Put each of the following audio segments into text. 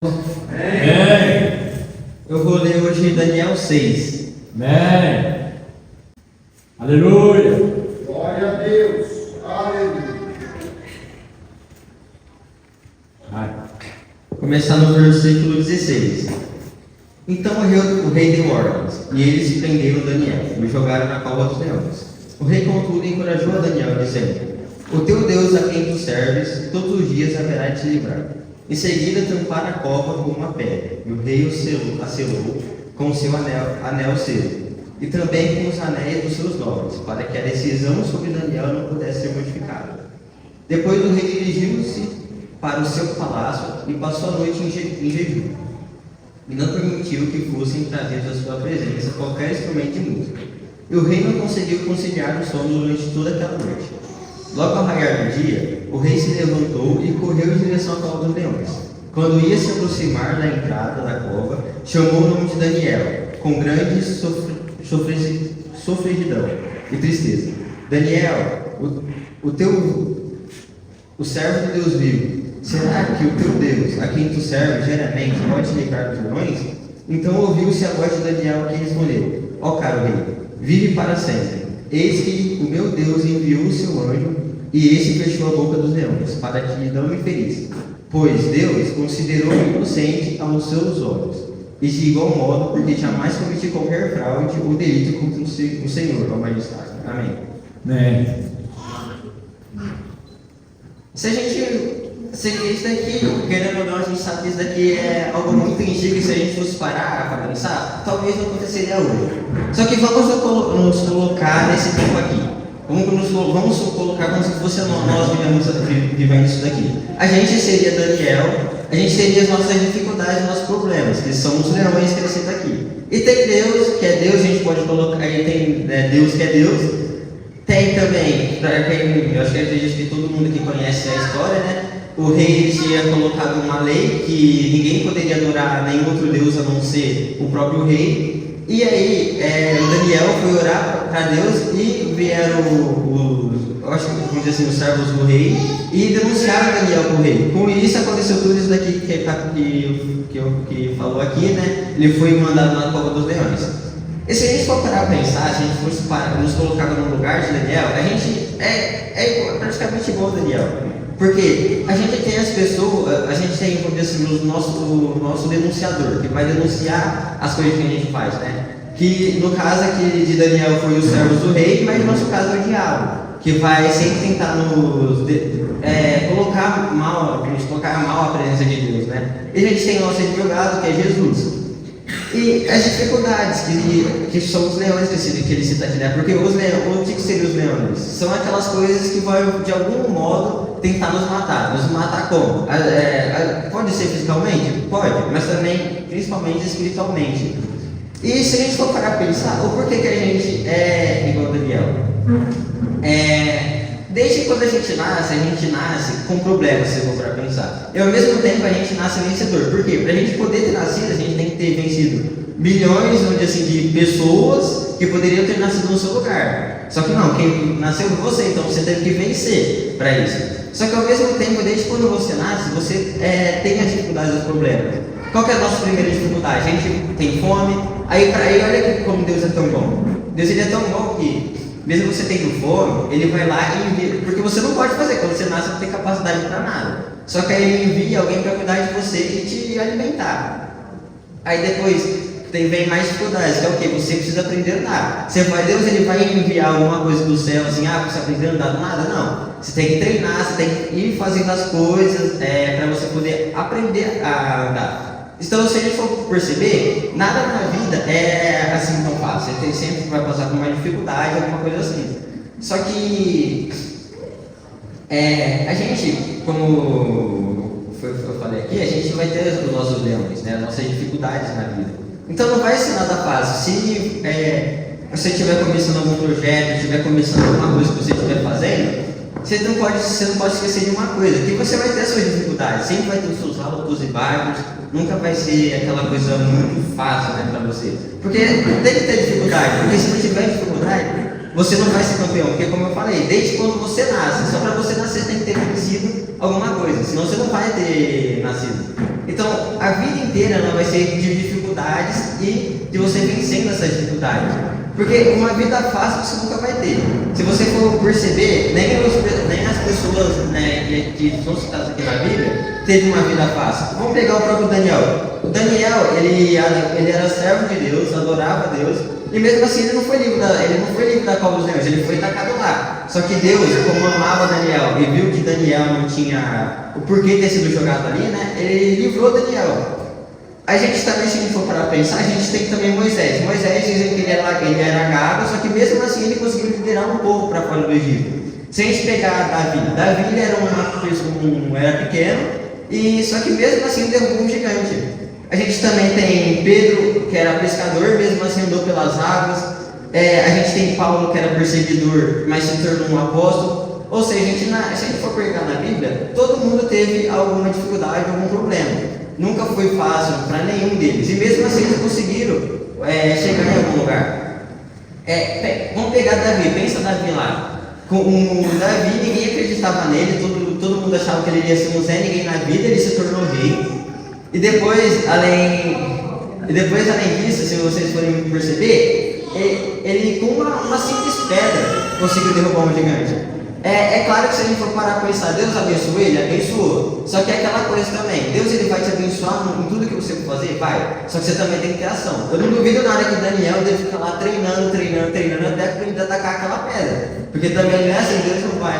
Amém. Eu vou ler hoje Daniel 6. Amém. Aleluia. Glória a Deus. Aleluia. Vai. Começar no versículo 16. Então o rei deu ordens, e eles prenderam Daniel e o jogaram na cova dos leões. O rei, contudo, encorajou a Daniel, dizendo: O teu Deus a quem tu serves, todos os dias haverá de te livrar. Em seguida, tamparam a cova com uma pedra, e o rei a selou com o seu anel selo, e também com os anéis dos seus nobres, para que a decisão sobre Daniel não pudesse ser modificada. Depois o rei dirigiu-se para o seu palácio e passou a noite em jejum, e não permitiu que fossem trazidos à sua presença qualquer instrumento de música. E o rei não conseguiu conciliar o sono durante toda aquela noite. Logo ao raiar do dia, o rei se levantou e correu em direção à cova dos leões. Quando ia se aproximar da entrada da cova, chamou o nome de Daniel, com grande sofregidão e tristeza. Daniel, o servo de Deus vivo, será que o teu Deus, a quem tu serves diariamente, pode te livrar dos leões? Então ouviu-se a voz de Daniel, que respondeu: Ó caro rei, vive para sempre. Eis que o meu Deus enviou o seu anjo, e esse fechou a boca dos leões, para que não me ferisse. Pois Deus considerou-me inocente aos seus olhos, e de igual modo, porque jamais cometi qualquer fraude ou delito contra o Senhor, ó majestade. Amém. Amém. Se a gente seguir isso daqui, querendo ou não, a gente sabe que isso daqui é algo muito antigo, e se a gente fosse parar para pensar, talvez não aconteceria hoje. Só que vamos nos colocar nesse tempo aqui. Vamos colocar como se fosse nós vivendo isso daqui. A gente seria Daniel, a gente teria as nossas dificuldades, nossos problemas, que são os leões crescendo aqui. E tem Deus, que é Deus, a gente pode colocar, aí tem Deus que é Deus. Tem também, para quem, eu acho que acredito que todo mundo que conhece a história, né? O rei tinha colocado uma lei que ninguém poderia adorar nenhum outro Deus a não ser o próprio rei. E aí, Daniel foi orar para Deus e vieram eu acho que vamos dizer assim, os servos do rei e denunciaram Daniel para o rei. Com isso aconteceu tudo isso daqui que falou aqui, né? Ele foi mandado na cova dos leões. E se a gente for parar para pensar, se a gente fosse nos colocar no lugar de Daniel, a gente é praticamente igual a Daniel. Porque a gente tem as pessoas, a gente tem, vamos dizer assim, o nosso denunciador, que vai denunciar as coisas que a gente faz, né? Que no caso aqui de Daniel foi os servos do rei, mas no nosso caso é o diabo, que vai sempre tentar colocar mal a presença de Deus, né? E a gente tem o nosso advogado, que é Jesus. E as dificuldades que são os leões que ele cita aqui, né? Porque os leões, o que seriam os leões? São aquelas coisas que vão, de algum modo, tentar nos matar. Nos matar como? Pode ser fisicamente? Pode, mas também, principalmente, espiritualmente. E se a gente for parar para pensar, o porquê que a gente é igual a Daniel? Desde quando a gente nasce com problemas, se for para pensar. E ao mesmo tempo a gente nasce vencedor. Por quê? Para a gente poder ter nascido, a gente tem que ter vencido milhões, vamos dizer assim, de pessoas que poderiam ter nascido no seu lugar. Só que não, quem nasceu foi você, então você teve que vencer para isso. Só que ao mesmo tempo, desde quando você nasce, você tem as dificuldades e os problemas. Qual que é a nossa primeira dificuldade? A gente tem fome, aí olha como Deus é tão bom. Deus ele é tão bom que mesmo você tendo fome, ele vai lá e envia, porque você não pode fazer, quando você nasce você não tem capacidade para nada. Só que aí ele envia alguém para cuidar de você e te alimentar. Aí depois vem mais dificuldades, que é o que? Você precisa aprender a andar. Deus ele vai enviar alguma coisa do céu, assim, você aprender a andar do nada? Não. Você tem que treinar, você tem que ir fazendo as coisas para você poder aprender a andar. Então, se a gente for perceber, nada na vida é assim tão fácil. Você sempre vai passar por uma dificuldade, alguma coisa assim. Só que a gente, como eu falei aqui, a gente vai ter os nossos leões, né? As nossas dificuldades na vida. Então não vai ser nada fácil. Se você estiver começando algum projeto, estiver começando alguma coisa que você estiver fazendo, você não pode esquecer de uma coisa, que você vai ter as suas dificuldades, sempre vai ter os seus altos e baixos, nunca vai ser aquela coisa muito fácil, né, para você. Porque tem que ter dificuldade, porque se não tiver dificuldade, você não vai ser campeão. Porque como eu falei, desde quando você nasce, só para você nascer você tem que ter vencido alguma coisa, senão você não vai ter nascido. Então, a vida inteira ela vai ser de dificuldades e de você vencendo essas dificuldades. Porque uma vida fácil você nunca vai ter. Se você for perceber, nem as pessoas, né, que são citadas aqui na Bíblia teve uma vida fácil. Vamos pegar o próprio Daniel. O Daniel, ele era servo de Deus, adorava a Deus, e mesmo assim ele não foi livre da cova dos leões, ele foi tacado lá. Só que Deus, como amava Daniel e viu que Daniel não tinha o porquê de ter sido jogado ali, né, ele livrou Daniel. A gente também, se a gente for para pensar, a gente tem também Moisés. Moisés dizem que ele era gago, só que mesmo assim ele conseguiu liderar um povo para fora do Egito. Se a gente pegar Davi ele era pequeno, e só que mesmo assim derrubou um gigante. A gente também tem Pedro, que era pescador, mesmo assim andou pelas águas. A gente tem Paulo, que era perseguidor, mas se tornou um apóstolo. Ou seja, se a gente for pegar na Bíblia, todo mundo teve alguma dificuldade, algum problema. Nunca foi fácil para nenhum deles. E mesmo assim eles conseguiram chegar em algum lugar. Vamos pegar Davi, pensa Davi lá. Com o Davi, ninguém acreditava nele, todo mundo achava que ele ia ser um Zé Ninguém na vida, ele se tornou rei. E depois, além disso, se vocês forem perceber, ele com uma simples pedra conseguiu derrubar um gigante. É claro que se a gente for parar para pensar, Deus abençoou ele? Abençoou. Só que é aquela coisa também, Deus ele vai te abençoar em tudo que você for fazer? Vai. Só que você também tem que ter ação. Eu não duvido nada que Daniel deve ficar lá treinando, até aprender a atacar aquela pedra. Porque também não é assim, Deus não vai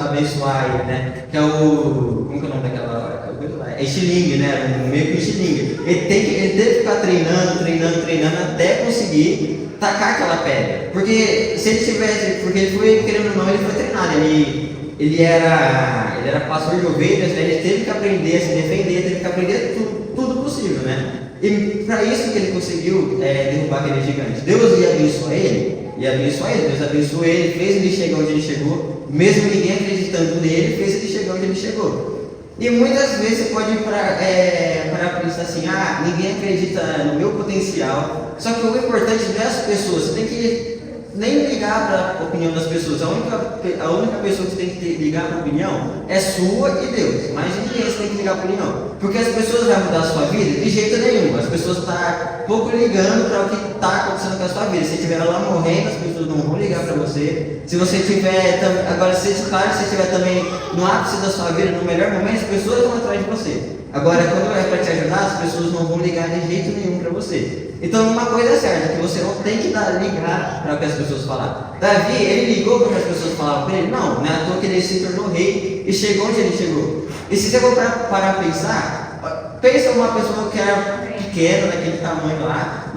abençoar ele, né? Que é o... como que é o nome daquela coisa lá? É estilingue, né? Meio que estilingue. Ele teve que ficar treinando até conseguir tacar aquela pedra. Porque se ele tivesse, porque ele foi, querendo ou não, ele foi treinado. Ele era pastor de ovelhas, né? Ele teve que aprender a se defender, teve que aprender tudo possível, né? E para isso que ele conseguiu derrubar aquele gigante. Deus ia abençoar ele, Deus abençoou ele, fez ele chegar onde ele chegou, mesmo ninguém acreditando nele, fez ele chegar onde ele chegou. E muitas vezes você pode ir para pensar assim, ninguém acredita no meu potencial. Só que o importante não é as pessoas, você tem que nem ligar para a opinião das pessoas. A única pessoa que você tem que ligar para a opinião é sua e Deus. Mas ninguém você tem que ligar para a opinião. Porque as pessoas vão mudar a sua vida de jeito nenhum. As pessoas estão pouco ligando para o que está acontecendo com a sua vida. Se estiver lá morrendo, as pessoas não vão ligar para você. Se você estiver, agora se você estiver também no ápice da sua vida, no melhor momento, as pessoas vão atrás de você. Agora, quando é para te ajudar, as pessoas não vão ligar de jeito nenhum para você. Então, uma coisa é certa, que você não tem que ligar para o que as pessoas falaram. Davi, ele ligou para o que as pessoas falavam para ele? Não é à toa que ele se tornou rei e chegou onde ele chegou. E se você for parar a pensar, pensa uma pessoa que era pequena, daquele tamanho lá,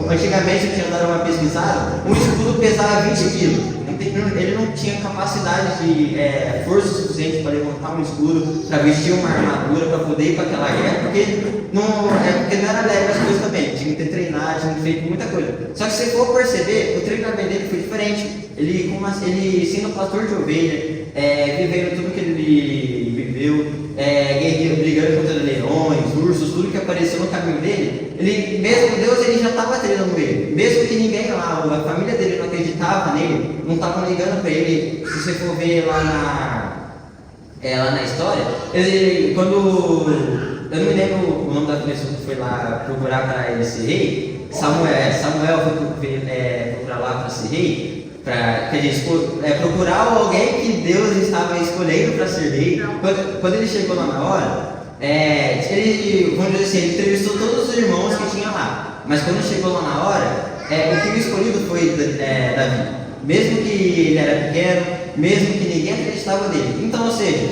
antigamente eu tinha dado uma pesquisada, um escudo pesava 20 quilos. Ele não tinha capacidade de força suficiente para levantar um escudo, para vestir uma armadura, para poder ir para aquela guerra, porque não era leve as coisas também, tinha que ter treinado, tinha que ter feito muita coisa. Só que se você for perceber, o treinamento dele foi diferente. Ele sendo pastor de ovelha, vivendo tudo que ele viveu, brigando contra leões, ursos, tudo que apareceu no caminho dele, mesmo Deus ele já estava treinando ele. Mesmo que ninguém lá, a família dele não acreditava nele, não estavam ligando para ele. Se você for ver lá na história, quando eu não me lembro o nome da pessoa que foi lá procurar para ele ser rei, Samuel foi procurar lá para ser rei. Procurar alguém que Deus estava escolhendo para ser rei. Quando ele chegou lá na hora, vamos dizer assim, ele entrevistou todos os irmãos que tinha lá. Mas quando chegou lá na hora, o que o escolhido foi Davi. Mesmo que ele era pequeno, mesmo que ninguém acreditava nele. Então, ou seja,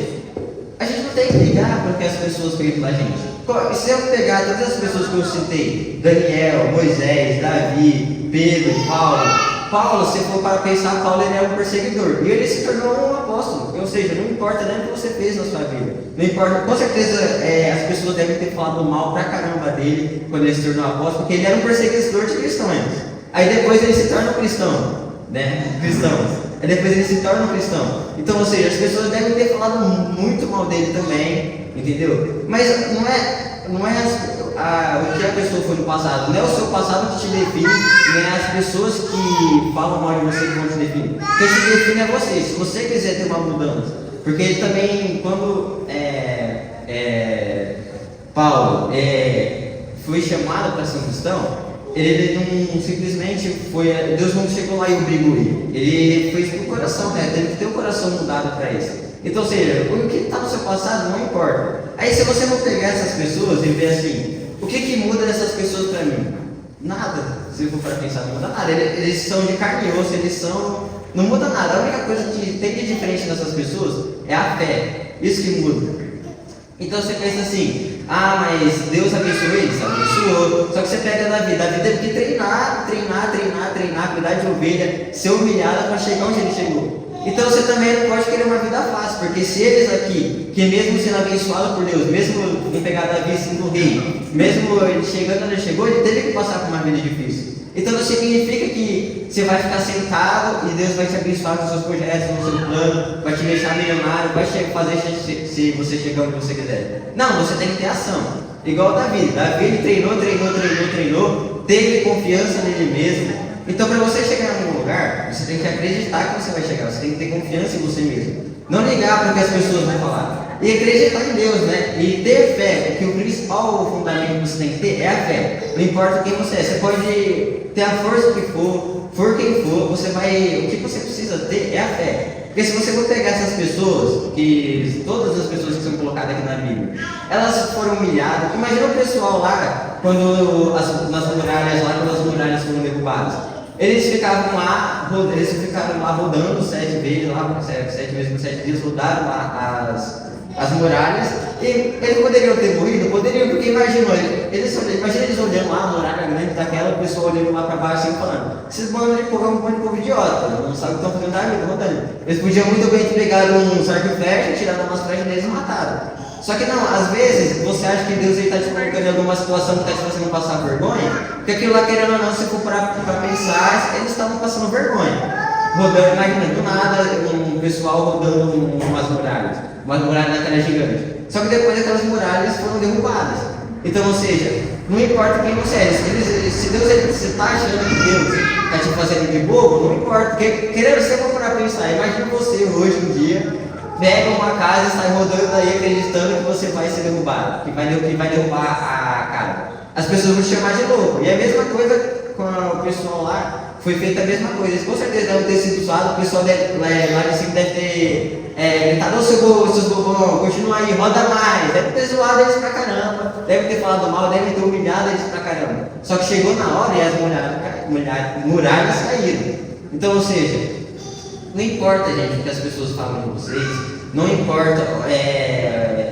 a gente não tem que ligar para o que as pessoas pensam da gente. Se eu pegar todas as pessoas que eu citei, Daniel, Moisés, Davi, Pedro, Paulo, se for para pensar, Paulo ele era um perseguidor e ele se tornou um apóstolo. Ou seja, não importa nem o que você fez na sua vida. Não importa, com certeza as pessoas devem ter falado mal pra caramba dele quando ele se tornou apóstolo, porque ele era um perseguidor de cristãos. Aí depois ele se torna um cristão, né? Aí depois ele se torna um cristão. Então, ou seja, as pessoas devem ter falado muito mal dele também, entendeu? Mas não é o que a pessoa foi no passado, não é o seu passado que te define, nem é as pessoas que falam mal de você que vão te definir. Quem te define é você, se você quiser ter uma mudança. Porque também, quando Paulo foi chamado para ser um cristão, ele não simplesmente foi, Deus não chegou lá e obrigou ele fez pro coração, né? Teve que ter o coração mudado para isso. Então, ou seja, o que está no seu passado não importa. Aí se você for pegar essas pessoas e ver assim, o que muda dessas pessoas para mim? Nada. Se eu for para pensar, não muda nada. Eles são de carne e osso, não muda nada. A única coisa que tem de diferente nessas pessoas é a fé. Isso que muda. Então você pensa assim, mas Deus abençoou eles? Abençoou. Só que você pega Davi teve que treinar, cuidar de ovelha, ser humilhado para chegar onde ele chegou. Então você também não pode querer uma vida fácil, porque se eles aqui, que mesmo sendo abençoado por Deus, mesmo vamos pegar Davi sendo rei, mesmo ele chegando onde ele chegou, ele teve que passar por uma vida difícil. Então não significa que você vai ficar sentado e Deus vai te abençoar com seus projetos, com o seu plano, vai te deixar milionário, vai fazer se você chegar onde você quiser. Não, você tem que ter ação. Igual Davi ele treinou, teve confiança nele mesmo. Então para você chegar em algum lugar, você tem que acreditar que você vai chegar, você tem que ter confiança em você mesmo. Não ligar para o que as pessoas vão falar. E acreditar em Deus, né? E ter fé, porque o principal fundamento que você tem que ter é a fé. Não importa quem você é, você pode ter a força que for quem for, o que você precisa ter é a fé. Porque se você for pegar essas pessoas, todas as pessoas que são colocadas aqui na Bíblia, elas foram humilhadas. Imagina o pessoal lá, quando as muralhas foram derrubadas. Eles ficaram lá rodando 7 vezes, 7 dias, rodaram lá as muralhas, e eles poderiam ter morrido? Poderiam, porque imagina eles olhando lá a muralha grande daquela, o pessoal olhando lá para baixo e falando, esses bandos de povo é um bando de povo idiota, não sabe o que estão fazendo da vida, rodando. Eles podiam muito bem ter pegado um sarco e flecha, tirado umas flechas deles e matado. Só que não, às vezes você acha que Deus está te colocando em alguma situação que está te fazendo passar vergonha, porque aquilo lá, querendo ou não, se for para pensar, eles estavam passando vergonha. Rodando, imagina, do nada, um pessoal rodando umas muralhas daquela gigante. Só que depois aquelas muralhas foram derrubadas. Então, ou seja, não importa quem você é, se você está achando que Deus está te fazendo de bobo, não importa, porque querendo você for para pensar, imagina você hoje um dia, pega uma casa e sai rodando aí acreditando que você vai ser derrubado, que vai derrubar a casa. As pessoas vão te chamar de louco. E a mesma coisa com o pessoal lá, foi feita a mesma coisa. Eles com certeza devem ter sido usados, o pessoal lá de cima deve ter gritado, seus bobão, continua aí, roda mais. Deve ter zoado eles pra caramba, deve ter falado mal, deve ter humilhado eles pra caramba. Só que chegou na hora e as muralhas caíram. Então, ou seja, não importa, gente, o que as pessoas falam de vocês, não importa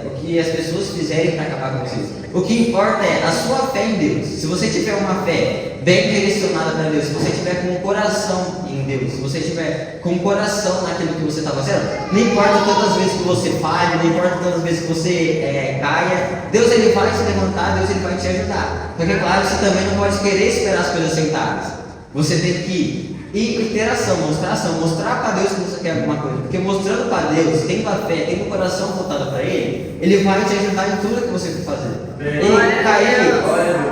o que as pessoas fizerem para acabar com vocês. O que importa é a sua fé em Deus. Se você tiver uma fé bem direcionada para Deus, se você tiver com o coração em Deus, se você tiver com o coração naquilo que você está fazendo, não importa todas as vezes que você falhe, não importa todas as vezes que você caia, Deus ele vai te levantar, Deus ele vai te ajudar. Porque claro, você também não pode querer esperar as coisas sentadas. Você tem que ir ter ação, mostrar para Deus que você quer alguma coisa. Porque mostrando para Deus, tendo a fé, tendo o coração voltado para Ele vai te ajudar em tudo que você for fazer. E cair,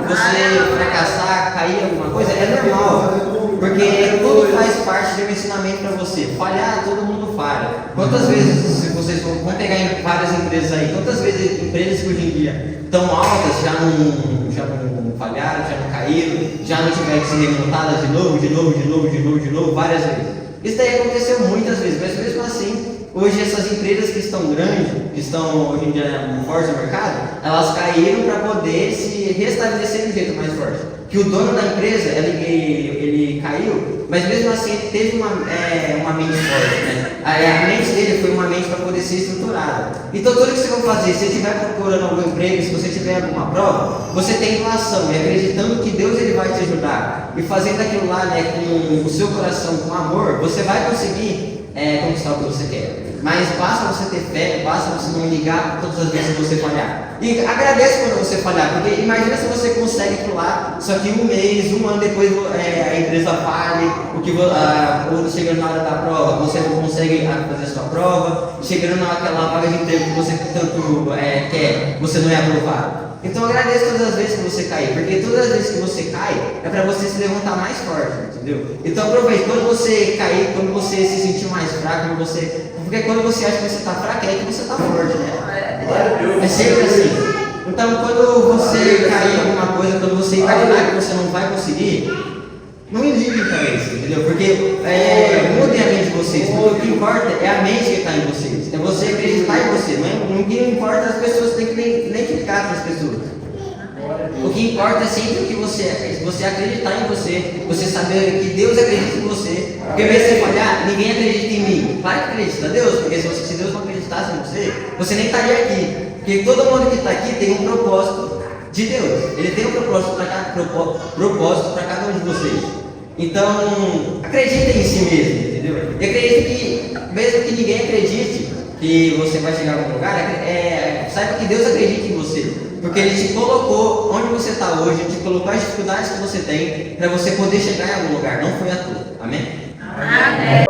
você fracassar, cair em alguma coisa, é normal. Porque tudo faz parte de um ensinamento para você. Falhar, todo mundo falha. Quantas vezes, se vocês vão pegar em várias empresas aí, quantas vezes empresas que hoje em dia estão altas já não falharam, já não caíram, já não tiveram que ser remontadas de novo, várias vezes. Isso daí aconteceu muitas vezes, mas mesmo assim, hoje essas empresas que estão grandes, que estão hoje em dia fortes no mercado, elas caíram para poder se restabelecer de um jeito mais forte. Que o dono da empresa, ele caiu, mas mesmo assim ele teve uma mente forte, né? A mente dele foi uma mente para poder ser estruturada. Então tudo que você for fazer, se você estiver procurando algum emprego, se você tiver alguma prova, você tem uma ação, e acreditando que Deus ele vai te ajudar, e fazendo aquilo lá, né, com o seu coração, com amor, você vai conseguir conquistar o que você quer. Mas basta você ter fé, basta você não ligar todas as vezes que você falhar. E agradece quando você falhar, porque imagina se você consegue pular, só que um mês, um ano depois a empresa falhe, ou chegando na hora da prova, você não consegue fazer a sua prova, chegando naquela vaga de emprego que você tanto quer, você não é aprovado. Então agradeça todas as vezes que você cair, porque todas as vezes que você cai, é para você se levantar mais forte, entendeu? Então aproveite, quando você cair, quando você se sentir mais fraco, porque quando você acha que você está fraco, é que você está forte, né? É sempre assim. Então, quando você cair em alguma coisa, quando você imaginar que você não vai conseguir, não ligue para isso, entendeu? Porque mudem a mente de vocês. Porque o que importa é a mente que está em vocês. É você acreditar em você. Não que importa as pessoas, tem que identificar as pessoas. O que importa é sempre o que você é. Você acreditar em você, você saber que Deus acredita em você. Porque mesmo você falhar, ninguém acredita em mim. Vai que acredita em Deus, porque se Deus não acreditasse em você, você nem estaria aqui. Porque todo mundo que está aqui tem um propósito de Deus. Ele tem um propósito para cada um de vocês. Então, acreditem em si mesmo, entendeu? E acredite que, mesmo que ninguém acredite que você vai chegar a algum lugar, saiba que Deus acredita em você. Porque Ele te colocou onde você está hoje, Ele te colocou as dificuldades que você tem, para você poder chegar em algum lugar. Não foi à toa. Amém? Amém.